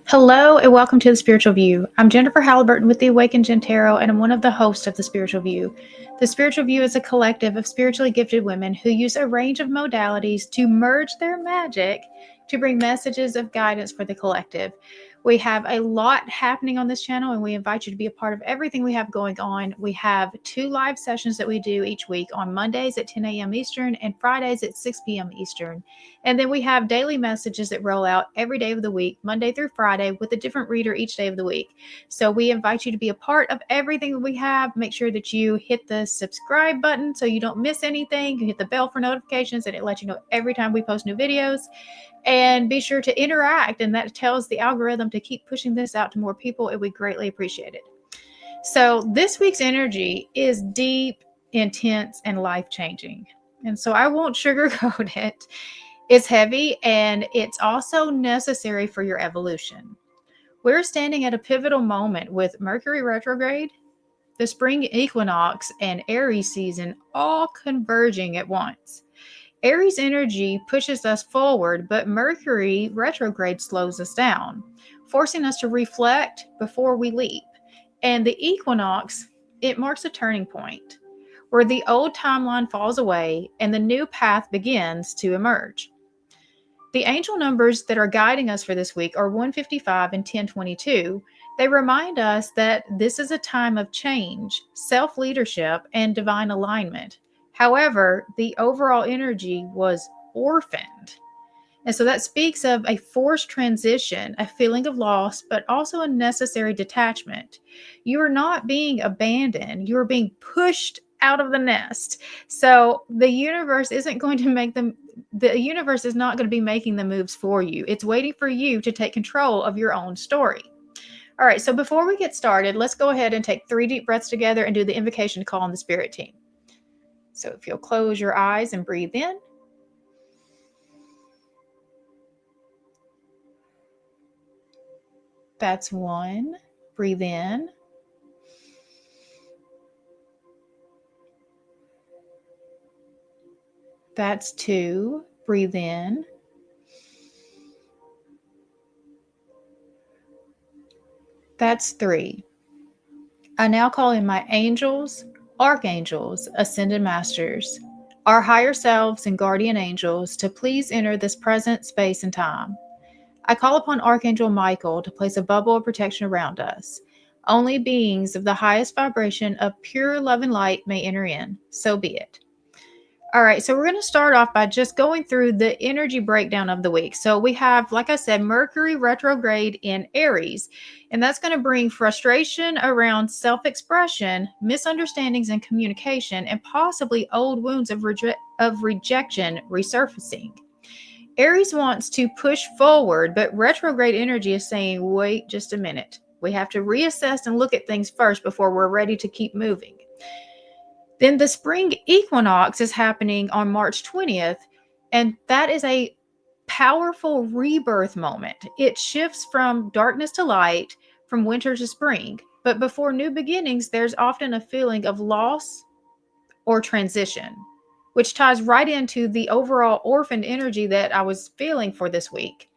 Hello and welcome to the Spiritual View. I'm Jennifer Halliburton with the Awakened Gen Tarot, and I'm one of the hosts of the Spiritual View. The Spiritual View is a collective of spiritually gifted women who use a range of modalities to merge their magic to bring messages of guidance for the collective. We have a lot happening on this channel, and we invite you to be a part of everything we have going on. We have 2 live sessions that we do each week on Mondays at 10 a.m. Eastern and Fridays at 6 p.m. Eastern. And then we have daily messages that roll out every day of the week, Monday through Friday, with a different reader each day of the week. So we invite you to be a part of everything that we have. Make sure that you hit the subscribe button so you don't miss anything. You hit the bell for notifications, and it lets you know every time we post new videos. And be sure to interact, and that tells the algorithm to keep pushing this out to more people, and we greatly appreciate it. So this week's energy is deep, intense, and life-changing. And so I won't sugarcoat it. It's heavy, and it's also necessary for your evolution. We're standing at a pivotal moment with Mercury Retrograde, the Spring Equinox, and Aries season all converging at once. Aries energy pushes us forward, but Mercury retrograde slows us down, forcing us to reflect before we leap. And the equinox, it marks a turning point where the old timeline falls away and the new path begins to emerge. The angel numbers that are guiding us for this week are 155 and 1022. They remind us that this is a time of change, self-leadership, and divine alignment. However, the overall energy was orphaned. And so that speaks of a forced transition, a feeling of loss, but also a necessary detachment. You are not being abandoned, you are being pushed out of the nest. So the universe isn't going to make them, the universe is not going to be making the moves for you. It's waiting for you to take control of your own story. All right, so before we get started, let's go ahead and take 3 deep breaths together and do the invocation to call on the spirit team. So if you'll close your eyes and breathe in. That's 1. Breathe in. That's 2. Breathe in. That's 3. I now call in my angels, archangels, ascended masters, our higher selves, and guardian angels to please enter this present space and time. I call upon Archangel Michael to place a bubble of protection around us. Only beings of the highest vibration of pure love and light may enter in. So be it. All right, so we're going to start off by just going through the energy breakdown of the week. So we have, like I said, Mercury retrograde in Aries, and that's going to bring frustration around self-expression, misunderstandings in communication, and possibly old wounds of rejection resurfacing. Aries wants to push forward, but retrograde energy is saying, wait just a minute. We have to reassess and look at things first before we're ready to keep moving. Then the spring equinox is happening on March 20th, and that is a powerful rebirth moment. It shifts from darkness to light, from winter to spring. But before new beginnings, there's often a feeling of loss or transition, which ties right into the overall orphaned energy that I was feeling for this week.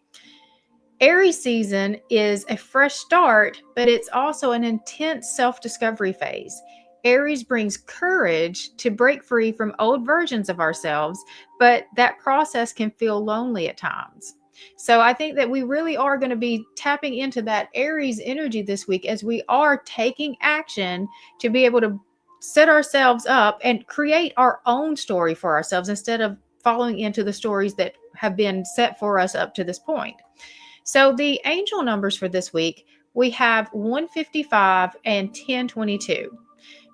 Aries season is a fresh start, but it's also an intense self-discovery phase. Aries brings courage to break free from old versions of ourselves, but that process can feel lonely at times. So I think that we really are going to be tapping into that Aries energy this week as we are taking action to be able to set ourselves up and create our own story for ourselves instead of following into the stories that have been set for us up to this point. So the angel numbers for this week, we have 155 and 1022.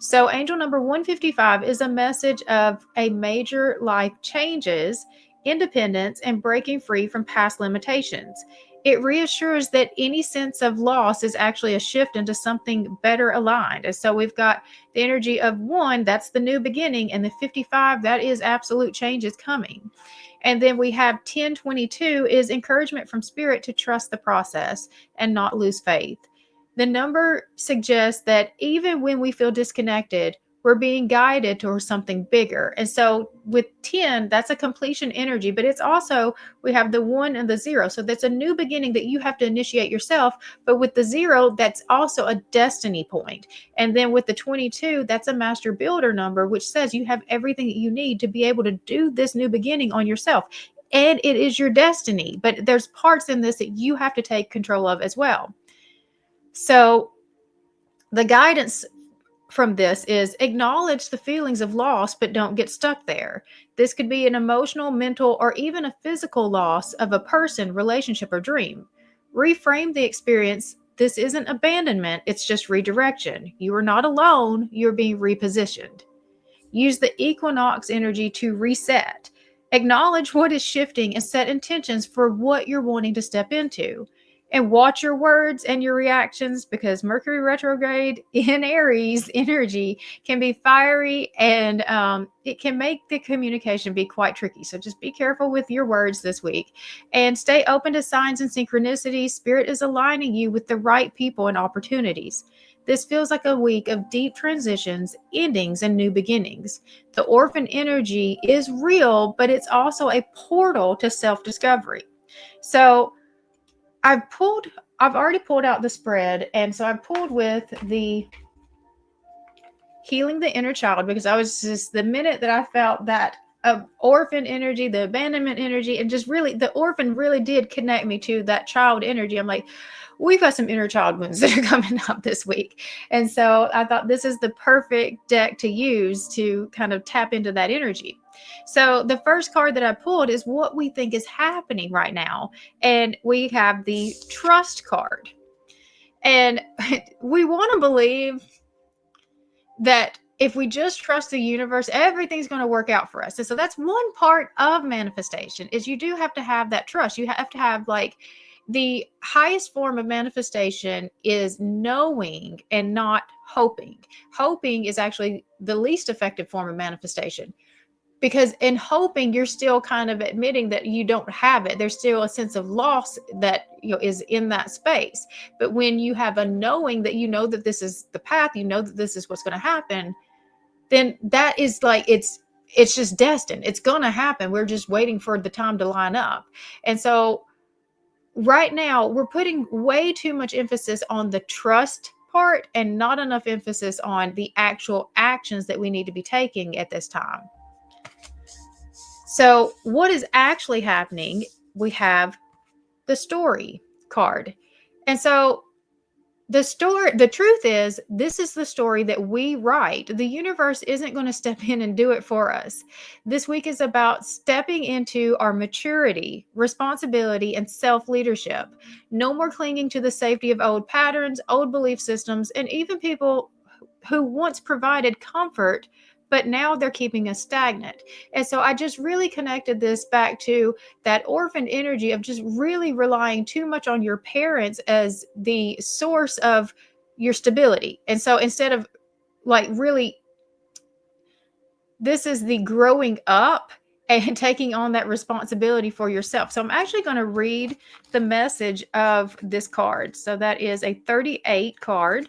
So angel number 155 is a message of a major life changes, independence, and breaking free from past limitations. It reassures that any sense of loss is actually a shift into something better aligned. And so we've got the energy of 1, that's the new beginning, and the 55, that is absolute change is coming. And then we have 1022 is encouragement from spirit to trust the process and not lose faith. The number suggests that even when we feel disconnected, We're being guided towards something bigger. And so with 10, that's a completion energy, but it's also, we have the 1 and the 0. So that's a new beginning that you have to initiate yourself. But with the 0, that's also a destiny point. And then with the 22, that's a master builder number, which says you have everything that you need to be able to do this new beginning on yourself. And it is your destiny, but there's parts in this that you have to take control of as well. So the guidance from this is acknowledge the feelings of loss, but don't get stuck there. This could be an emotional, mental, or even a physical loss of a person, relationship, or dream. Reframe the experience. This isn't abandonment, it's just redirection. You are not alone, you're being repositioned. Use the equinox energy to reset. Acknowledge what is shifting and set intentions for what you're wanting to step into. And watch your words and your reactions, because Mercury retrograde in Aries energy can be fiery, and it can make the communication be quite tricky. So just be careful with your words this week and stay open to signs and synchronicities. Spirit is aligning you with the right people and opportunities. This feels like a week of deep transitions, endings, and new beginnings. The orphan energy is real, but it's also a portal to self-discovery. So I've already pulled out the spread, and so I pulled with the healing the inner child, because I was just, the minute that I felt that orphan energy, the abandonment energy, and just really the orphan really did connect me to that child energy. I'm like, we've got some inner child wounds that are coming up this week. And so I thought this is the perfect deck to use to kind of tap into that energy. So the first card that I pulled is what we think is happening right now. And we have the trust card. And we want to believe that if we just trust the universe, everything's going to work out for us. And so that's one part of manifestation, is you do have to have that trust. You have to have, like, the highest form of manifestation is knowing and not hoping. Hoping is actually the least effective form of manifestation, because in hoping you're still kind of admitting that you don't have it. There's still a sense of loss that, is in that space. But when you have a knowing that you know that this is the path, you know that this is what's going to happen, then that is like, it's just destined. It's going to happen. We're just waiting for the time to line up. And so right now we're putting way too much emphasis on the trust part and not enough emphasis on the actual actions that we need to be taking at this time. So what is actually happening? We have the story card. And so the truth is, this is the story that we write. The universe isn't going to step in and do it for us. This week is about stepping into our maturity, responsibility, and self-leadership. No more clinging to the safety of old patterns, old belief systems, and even people who once provided comfort, but now they're keeping us stagnant. And so I just really connected this back to that orphan energy of just really relying too much on your parents as the source of your stability. And so instead of, like, really, this is the growing up and taking on that responsibility for yourself. So I'm actually going to read the message of this card. So that is a 38 card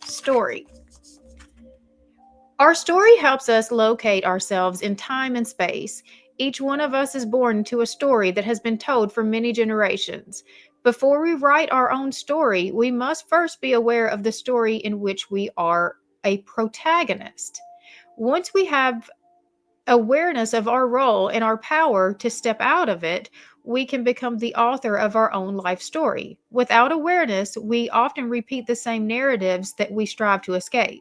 story. Our story helps us locate ourselves in time and space. Each one of us is born into a story that has been told for many generations. Before we write our own story, we must first be aware of the story in which we are a protagonist. Once we have awareness of our role and our power to step out of it, we can become the author of our own life story. Without awareness, we often repeat the same narratives that we strive to escape.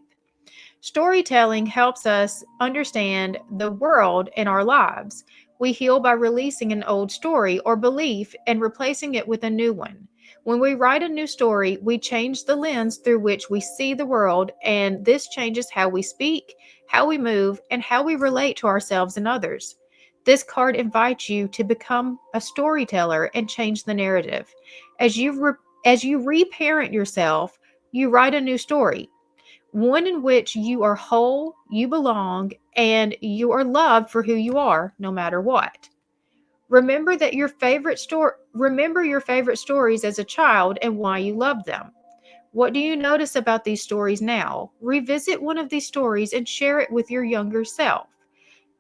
Storytelling helps us understand the world and our lives. We heal by releasing an old story or belief and replacing it with a new one. When we write a new story, we change the lens through which we see the world, and this changes how we speak, how we move, and how we relate to ourselves and others. This card invites you to become a storyteller and change the narrative. As you reparent yourself, you write a new story. One in which you are whole, you belong, and you are loved for who you are, no matter what. Remember your favorite stories as a child and why you loved them. What do you notice about these stories now? Revisit one of these stories and share it with your younger self.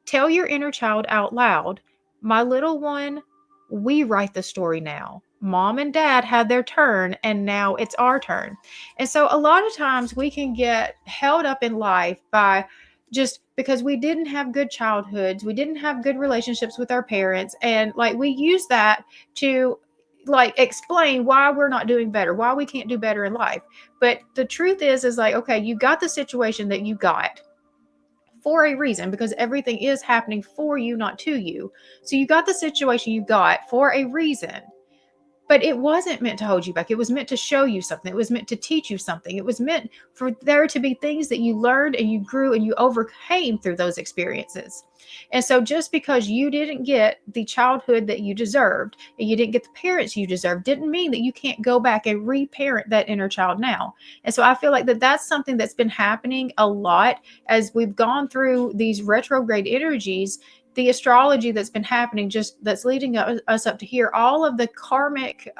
Tell your inner child out loud, my little one, we write the story now. Mom and dad had their turn and now it's our turn. And so a lot of times we can get held up in life by just because we didn't have good childhoods, we didn't have good relationships with our parents, and like we use that to like explain why we're not doing better, why we can't do better in life. But the truth is like, okay, you got the situation that you got for a reason, because everything is happening for you, not to you. So you got the situation you got for a reason. But it wasn't meant to hold you back. It was meant to show you something. It was meant to teach you something. It was meant for there to be things that you learned and you grew and you overcame through those experiences. And so just because you didn't get the childhood that you deserved and you didn't get the parents you deserved didn't mean that you can't go back and reparent that inner child now. And so I feel like that's something that's been happening a lot as we've gone through these retrograde energies, the astrology that's been happening, just that's leading us up to here, all of the karmic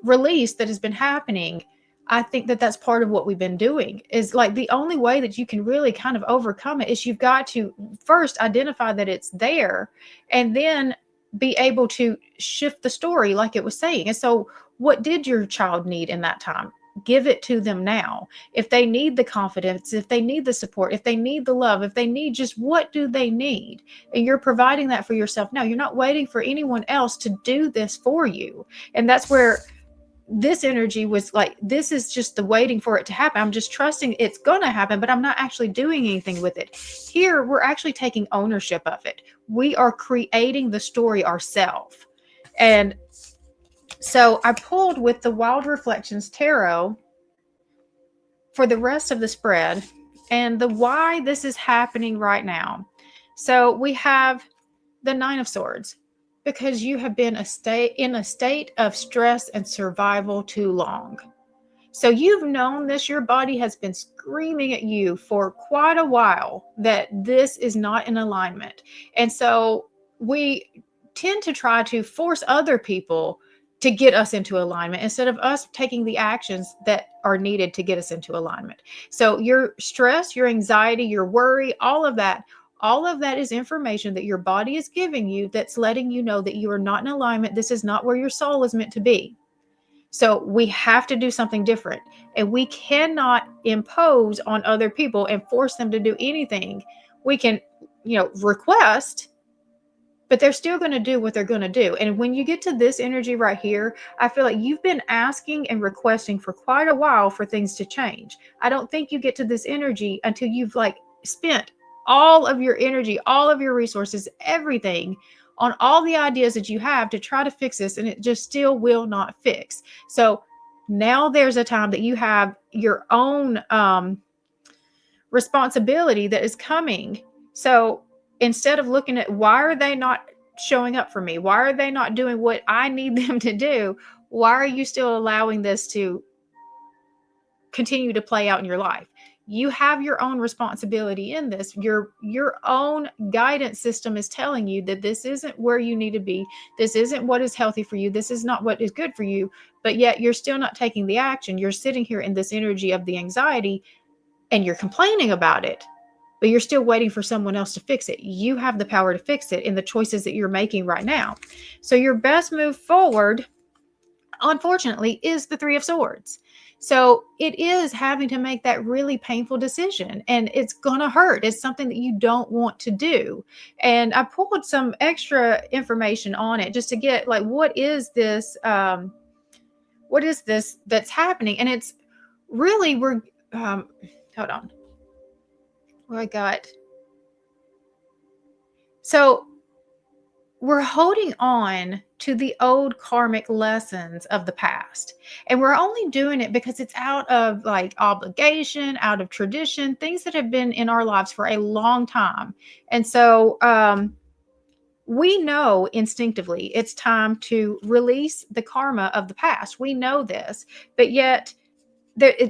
release that has been happening. I think that's part of what we've been doing. Is like the only way that you can really kind of overcome it is you've got to first identify that it's there and then be able to shift the story like it was saying. And so what did your child need in that time? Give it to them now. If they need the confidence, if they need the support, if they need the love, if they need, just what do they need? And you're providing that for yourself now. You're not waiting for anyone else to do this for you. And that's where this energy was like, this is just the waiting for it to happen. I'm just trusting it's going to happen, but I'm not actually doing anything with it. Here, we're actually taking ownership of it. We are creating the story ourselves. And so I pulled with the Wild Reflections Tarot for the rest of the spread and the why this is happening right now. So we have the Nine of Swords, because you have been in a state of stress and survival too long. So you've known this, your body has been screaming at you for quite a while that this is not in alignment. And so we tend to try to force other people to get us into alignment instead of us taking the actions that are needed to get us into alignment. So your stress, your anxiety, your worry, all of that is information that your body is giving you that's letting you know that you are not in alignment. This is not where your soul is meant to be. So we have to do something different, and we cannot impose on other people and force them to do anything. We can, request, but they're still going to do what they're going to do. And when you get to this energy right here, I feel like you've been asking and requesting for quite a while for things to change. I don't think you get to this energy until you've like spent all of your energy, all of your resources, everything on all the ideas that you have to try to fix this, and it just still will not fix. So now there's a time that you have your own responsibility that is coming. So instead of looking at why are they not showing up for me? Why are they not doing what I need them to do? Why are you still allowing this to continue to play out in your life? You have your own responsibility in this. Your own guidance system is telling you that this isn't where you need to be. This isn't what is healthy for you. This is not what is good for you. But yet you're still not taking the action. You're sitting here in this energy of the anxiety and you're complaining about it, but you're still waiting for someone else to fix it. You have the power to fix it in the choices that you're making right now. So your best move forward, unfortunately, is the Three of Swords. So it is having to make that really painful decision, and it's going to hurt. It's something that you don't want to do. And I pulled some extra information on it just to get like, what is this that's happening? And it's really, hold on. What I got. So we're holding on to the old karmic lessons of the past. And we're only doing it because it's out of like obligation, out of tradition, things that have been in our lives for a long time. And so we know instinctively it's time to release the karma of the past. We know this, but yet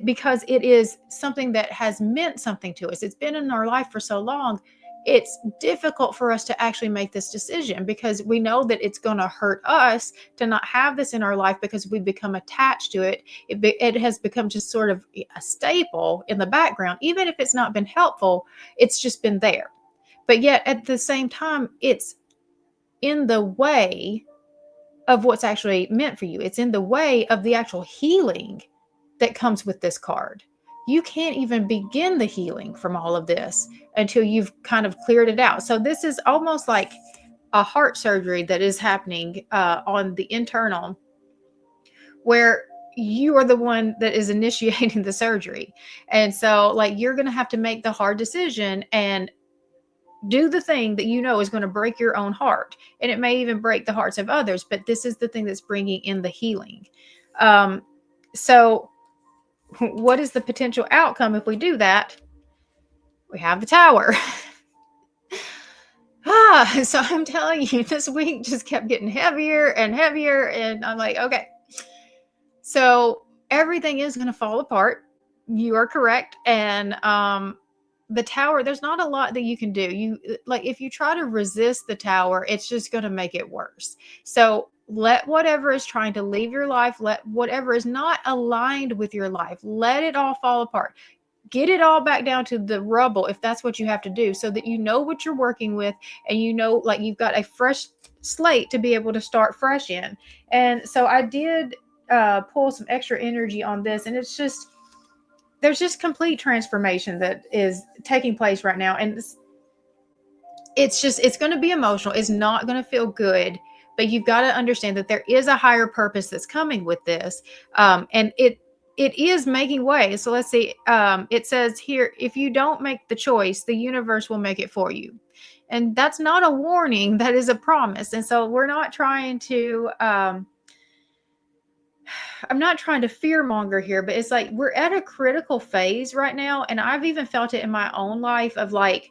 because it is something that has meant something to us. It's been in our life for so long. it's difficult for us to actually make this decision because we know that it's going to hurt us to not have this in our life because we become attached to it. It has become just sort of a staple in the background. Even if it's not been helpful, it's just been there. But yet at the same time, it's in the way of what's actually meant for you. It's in the way of the actual healing that comes with this card. You can't even begin the healing from all of this until you've kind of cleared it out. So this is almost like a heart surgery that is happening on the internal, where you are the one that is initiating the surgery. And so like you're going to have to make the hard decision and do the thing that you know is going to break your own heart, and it may even break the hearts of others, but this is the thing that's bringing in the healing. So what is the potential outcome if we do that? We have the Tower. So I'm telling you, this week just kept getting heavier and heavier, and I'm like, okay, so everything is going to fall apart. You are correct. And the Tower, there's not a lot that you can do. You like, if you try to resist the Tower, it's just going to make it worse. So let whatever is trying to leave your life, let whatever is not aligned with your life, let it all fall apart. Get it all back down to the rubble if that's what you have to do, so that you know what you're working with, and you know, like, you've got a fresh slate to be able to start fresh in. And so I did pull some extra energy on this, and it's just, there's just complete transformation that is taking place right now. And it's going to be emotional. It's not going to feel good, but you've got to understand that there is a higher purpose that's coming with this. And it is making way. So let's see. It says here, if you don't make the choice, the universe will make it for you. And that's not a warning. That is a promise. And so we're not trying to, I'm not trying to fearmonger here, but it's like we're at a critical phase right now. And I've even felt it in my own life of like,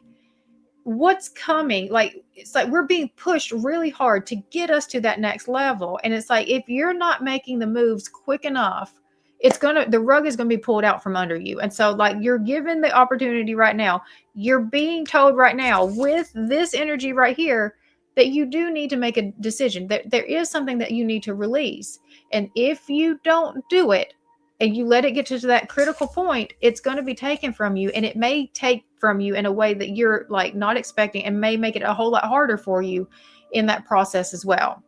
what's coming. Like, it's like we're being pushed really hard to get us to that next level. And it's like, if you're not making the moves quick enough, the rug is gonna be pulled out from under you. And so like, you're given the opportunity right now. You're being told right now with this energy right here that you do need to make a decision, that there is something that you need to release. And if you don't do it, and you let it get to that critical point, it's going to be taken from you, and it may take from you in a way that you're like not expecting, and may make it a whole lot harder for you in that process as well.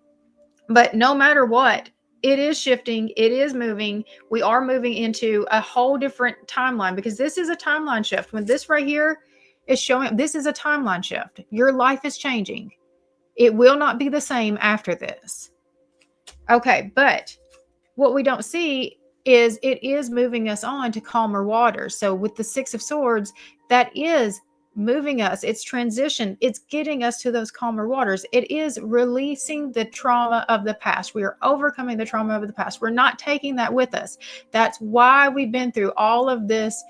But no matter what, it is shifting, it is moving. We are moving into a whole different timeline, because this is a timeline shift. When this right here is showing, this is a timeline shift. Your life is changing. It will not be the same after this. Okay, but what we don't see is it is moving us on to calmer waters. So with the Six of Swords, that is moving us. It's transition. It's getting us to those calmer waters. It is releasing the trauma of the past. We are overcoming the trauma of the past. We're not taking that with us. That's why we've been through all of this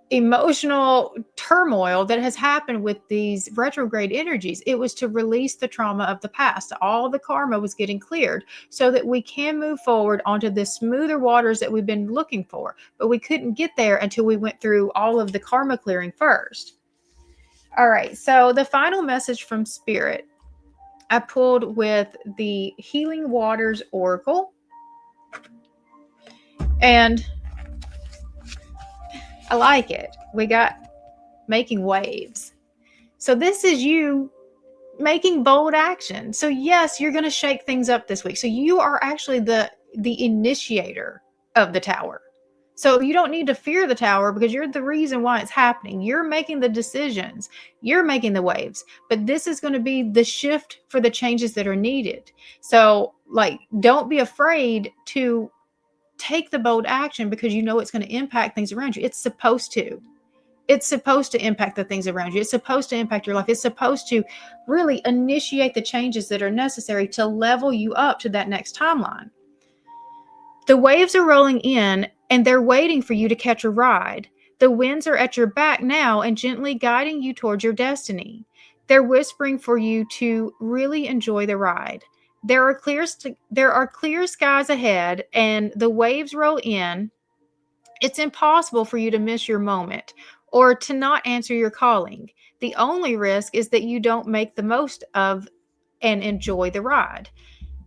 emotional turmoil that has happened with these retrograde energies. It was to release the trauma of the past. All the karma was getting cleared so that we can move forward onto the smoother waters that we've been looking for. But we couldn't get there until we went through all of the karma clearing first. All right, so the final message from Spirit, I pulled with the Healing Waters Oracle. And I like it. We got making waves. So this is you making bold action. So yes, you're going to shake things up this week. So you are actually the initiator of the Tower. So you don't need to fear the Tower, because you're the reason why it's happening. You're making the decisions. You're making the waves. But this is going to be the shift for the changes that are needed. So like, don't be afraid to take the bold action, because you know it's going to impact things around you. It's supposed to. It's supposed to impact the things around you. It's supposed to impact your life. It's supposed to really initiate the changes that are necessary to level you up to that next timeline. The waves are rolling in, and they're waiting for you to catch a ride. The winds are at your back now and gently guiding you towards your destiny. They're whispering for you to really enjoy the ride. There are clear skies ahead, and the waves roll in. It's impossible for you to miss your moment or to not answer your calling. The only risk is that you don't make the most of and enjoy the ride.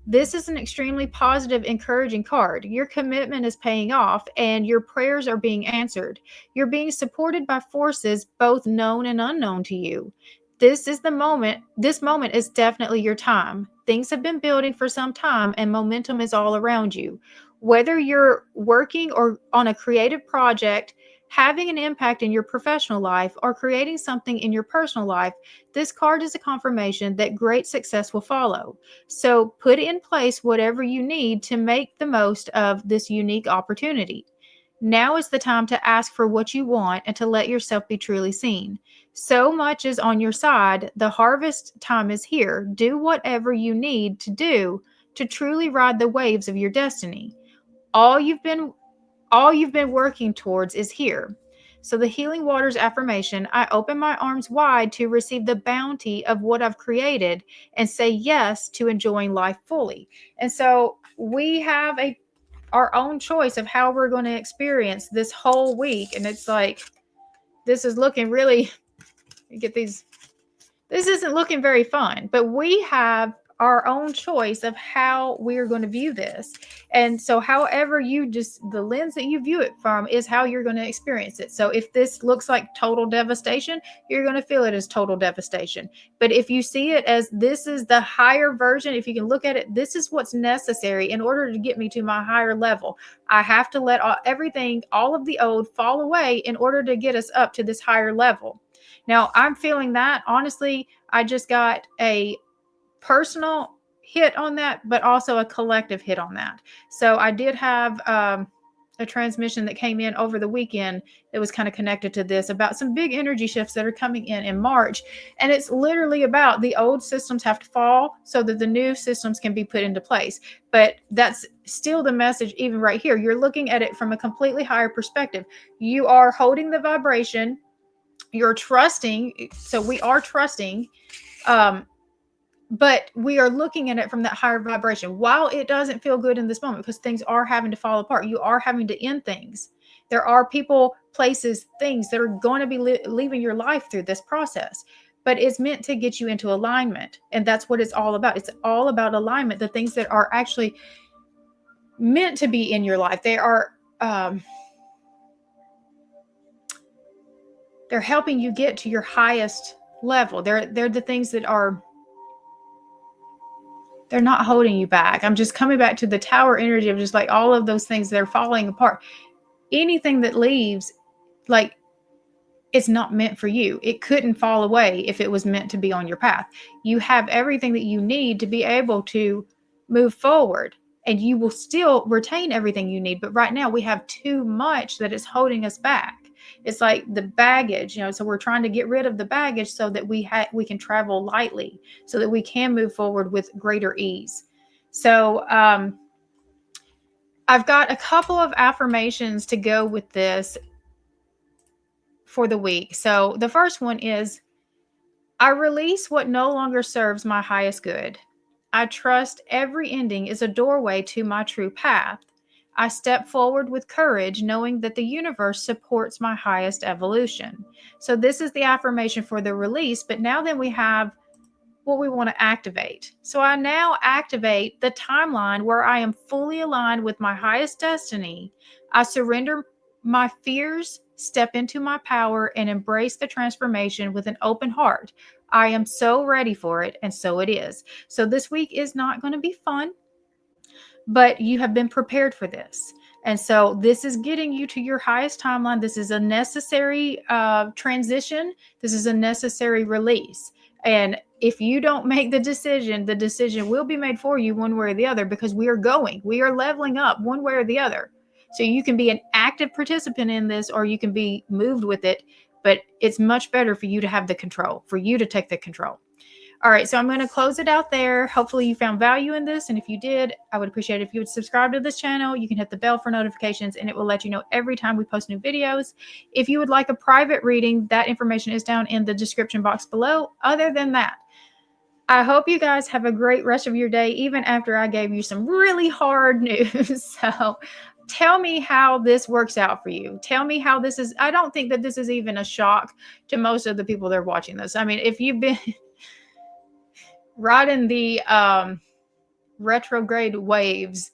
This is an extremely positive, encouraging card. Your commitment is paying off and your prayers are being answered. You're being supported by forces both known and unknown to you. This is the moment. This moment is definitely your time. Things have been building for some time and momentum is all around you. Whether you're working or on a creative project, having an impact in your professional life, or creating something in your personal life, this card is a confirmation that great success will follow. So put in place whatever you need to make the most of this unique opportunity. Now is the time to ask for what you want and to let yourself be truly seen. So much is on your side. The harvest time is here. Do whatever you need to do to truly ride the waves of your destiny. All you've been all you've been working towards is here. So the Healing Waters affirmation, I open my arms wide to receive the bounty of what I've created and say yes to enjoying life fully. And so we have our own choice of how we're going to experience this whole week. And it's like, this is looking really, get these, this isn't looking very fun, but we have our own choice of how we're going to view this. And so however the lens that you view it from is how you're going to experience it. So if this looks like total devastation, you're going to feel it as total devastation. But if you see it as this is the higher version, if you can look at it, this is what's necessary in order to get me to my higher level. I have to let everything, all of the old fall away in order to get us up to this higher level. Now, I'm feeling that. Honestly, I just got a personal hit on that, but also a collective hit on that. So I did have a transmission that came in over the weekend that was kind of connected to this about some big energy shifts that are coming in March. And it's literally about the old systems have to fall so that the new systems can be put into place. But that's still the message, even right here. You're looking at it from a completely higher perspective. You are holding the vibration. You're trusting. So we are trusting. But we are looking at it from that higher vibration. While it doesn't feel good in this moment because things are having to fall apart, you are having to end things. There are people, places, things that are going to be leaving your life through this process. But it's meant to get you into alignment. And that's what it's all about. It's all about alignment. The things that are actually meant to be in your life, they are they're helping you get to your highest level. They're the things that are, they're not holding you back. I'm just coming back to the tower energy of just like all of those things that are falling apart. Anything that leaves, like, it's not meant for you. It couldn't fall away if it was meant to be on your path. You have everything that you need to be able to move forward, and you will still retain everything you need. But right now we have too much that is holding us back. It's like the baggage, so we're trying to get rid of the baggage so that we can travel lightly, so that we can move forward with greater ease. So I've got a couple of affirmations to go with this for the week. So the first one is, I release what no longer serves my highest good. I trust every ending is a doorway to my true path. I step forward with courage, knowing that the universe supports my highest evolution. So this is the affirmation for the release, but now then we have what we want to activate. So I now activate the timeline where I am fully aligned with my highest destiny. I surrender my fears, step into my power, and embrace the transformation with an open heart. I am so ready for it, and so it is. So this week is not going to be fun, but you have been prepared for this. And so this is getting you to your highest timeline. This is a necessary transition. This is a necessary release. And if you don't make the decision will be made for you one way or the other, because we are leveling up one way or the other. So you can be an active participant in this, or you can be moved with it, but it's much better for you to have the control, for you to take the control. All right, so I'm going to close it out there. Hopefully you found value in this. And if you did, I would appreciate it if you would subscribe to this channel. You can hit the bell for notifications, and it will let you know every time we post new videos. If you would like a private reading, that information is down in the description box below. Other than that, I hope you guys have a great rest of your day, even after I gave you some really hard news. So tell me how this works out for you. Tell me how this is. I don't think that this is even a shock to most of the people that are watching this. I mean, if you've been riding the retrograde waves,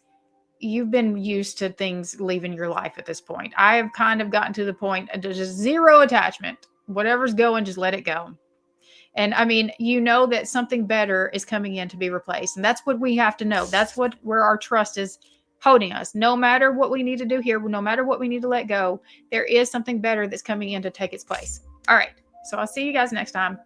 you've been used to things leaving your life at this point. I have kind of gotten to the point of just zero attachment. Whatever's going, just let it go. And I mean, you know that something better is coming in to be replaced. And that's what we have to know. That's where our trust is holding us. No matter what we need to do here, no matter what we need to let go, there is something better that's coming in to take its place. All right. So I'll see you guys next time.